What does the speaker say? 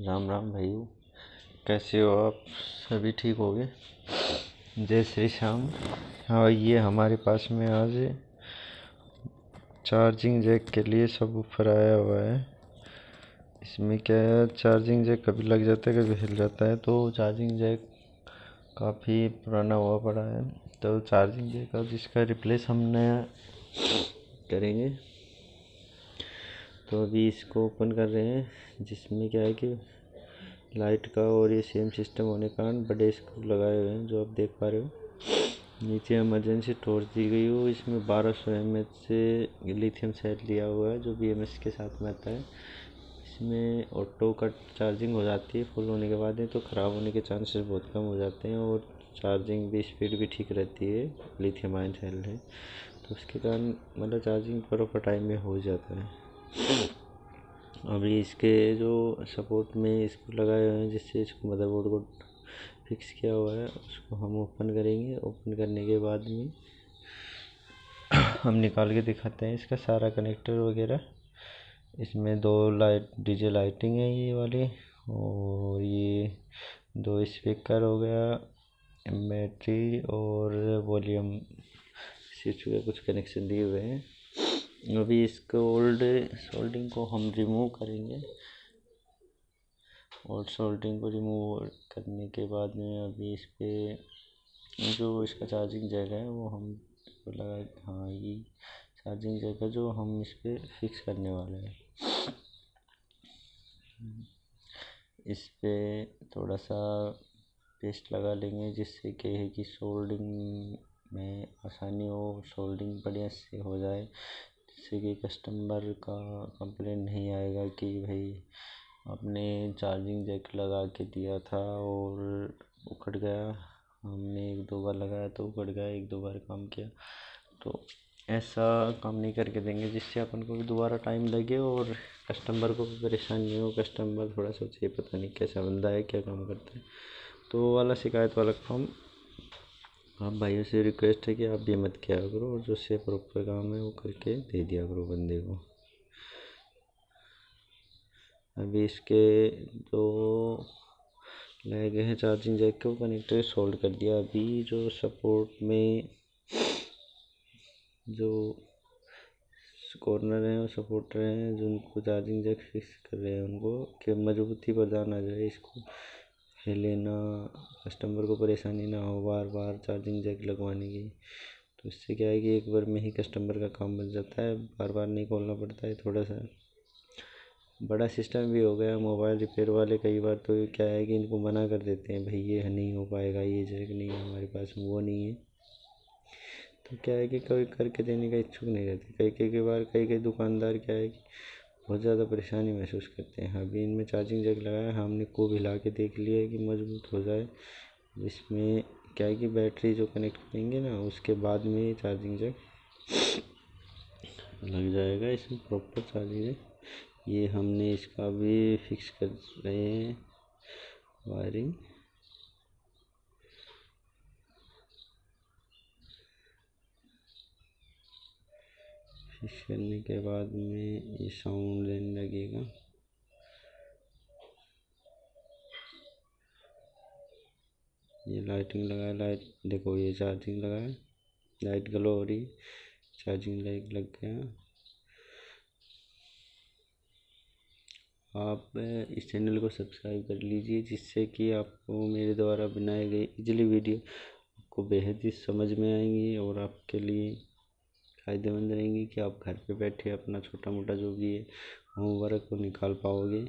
राम राम भाइयों, कैसे हो आप? सभी ठीक हो गए? जय श्री श्याम। हाँ, ये हमारे पास में आज चार्जिंग जैक के लिए सब ऊपर आया हुआ है। इसमें क्या है, चार्जिंग जैक कभी लग जाता है कभी हिल जाता है, तो चार्जिंग जैक काफ़ी पुराना हुआ पड़ा है। तो चार्जिंग जैक अब इसका रिप्लेस हम नया करेंगे। तो अभी इसको ओपन कर रहे हैं, जिसमें क्या है कि लाइट का और ये सेम सिस्टम होने के कारण बड़े स्क्रू लगाए हुए हैं, जो आप देख पा रहे हो। नीचे इमरजेंसी टॉर्च दी गई हो, इसमें 1200 mAh से लिथियम सेल लिया हुआ है, जो BMS के साथ में आता है। इसमें ऑटो कट चार्जिंग हो जाती है फुल होने के बाद में, तो ख़राब होने के चांसेस बहुत कम हो जाते हैं और चार्जिंग भी स्पीड भी ठीक रहती है। लिथियम आयन सेल है, तो उसके कारण मतलब चार्जिंग प्रॉपर टाइम में हो जाता है। अभी इसके जो सपोर्ट में इसको लगाए हुए हैं, जिससे इसको मदरबोर्ड को फिक्स किया हुआ है, उसको हम ओपन करेंगे। ओपन करने के बाद में हम निकाल के दिखाते हैं इसका सारा कनेक्टर वगैरह। इसमें 2 लाइट डीजे लाइटिंग है ये वाली, और ये 2 स्पीकर हो गया, बैटरी और वॉल्यूम स्विच के कुछ कनेक्शन दिए हुए हैं। अभी इसको ओल्ड सोल्डिंग को हम रिमूव करेंगे। ओल्ड सोल्डिंग को रिमूव करने के बाद में अभी इस पर जो इसका चार्जिंग जैक है वो हम लगा, हाँ ये चार्जिंग जैक है जो हम इस पर फिक्स करने वाले हैं। इस पे थोड़ा सा पेस्ट लगा लेंगे, जिससे कि है कि सोल्डिंग में आसानी हो, सोल्डिंग बढ़िया से हो जाए, जिससे कि कस्टमर का कंप्लेन नहीं आएगा कि भाई आपने चार्जिंग जैक लगा के दिया था और उखड़ गया। हमने 1-2 बार लगाया तो उखड़ गया, 1-2 बार काम किया, तो ऐसा काम नहीं करके देंगे, जिससे अपन को भी दोबारा टाइम लगे और कस्टमर को भी परेशानी हो। कस्टमर थोड़ा सोचे पता नहीं कैसा बंदा है, क्या काम करता है, तो वो वाला शिकायत वाला काम आप भाइयों से रिक्वेस्ट है कि आप भी मत किया करो, और जो से प्रॉपर काम है वो करके दे दिया करो बंदे को। अभी इसके जो लगे गए हैं चार्जिंग जैक को कनेक्टर सोल्ड कर दिया। अभी जो सपोर्ट में जो कॉर्नर हैं और सपोर्टर हैं, जो उनको चार्जिंग जैक फिक्स कर रहे हैं, उनको कि मजबूती प्रदान आ जाए, इसको हिले ना, कस्टमर को परेशानी ना हो बार बार चार्जिंग जैक लगवाने की। तो इससे क्या है कि एक बार में ही कस्टमर का काम बन जाता है, बार बार नहीं खोलना पड़ता है। थोड़ा सा बड़ा सिस्टम भी हो गया। मोबाइल रिपेयर वाले कई बार तो क्या है कि इनको मना कर देते हैं, भाई ये नहीं हो पाएगा, ये जैक नहीं है हमारे पास, वो नहीं है। तो क्या है कि कोई करके देने का इच्छुक नहीं रहते। कई कई दुकानदार क्या है कि बहुत ज़्यादा परेशानी महसूस करते हैं। अभी इनमें चार्जिंग जैक लगाया, हमने को हिला के देख लिया है कि मजबूत हो जाए। इसमें क्या है कि बैटरी जो कनेक्ट करेंगे ना, उसके बाद में चार्जिंग जैक लग जाएगा। इसमें प्रॉपर चार्जिंग जैक ये हमने इसका भी फिक्स कर रहे हैं वायरिंग। फिक्स करने के बाद में ये साउंड देने लगेगा। ये लाइटिंग लगाया, लाइट देखो, ये चार्जिंग लगाया, लाइट ग्लो हो रही, चार्जिंग लाइट लग गया। आप इस चैनल को सब्सक्राइब कर लीजिए, जिससे कि आपको मेरे द्वारा बनाए गए इजली वीडियो आपको बेहद ही समझ में आएंगी और आपके लिए फ़ायदेमंद रहेंगी, कि आप घर पे बैठे अपना छोटा मोटा जो भी है होमवर्क को निकाल पाओगे।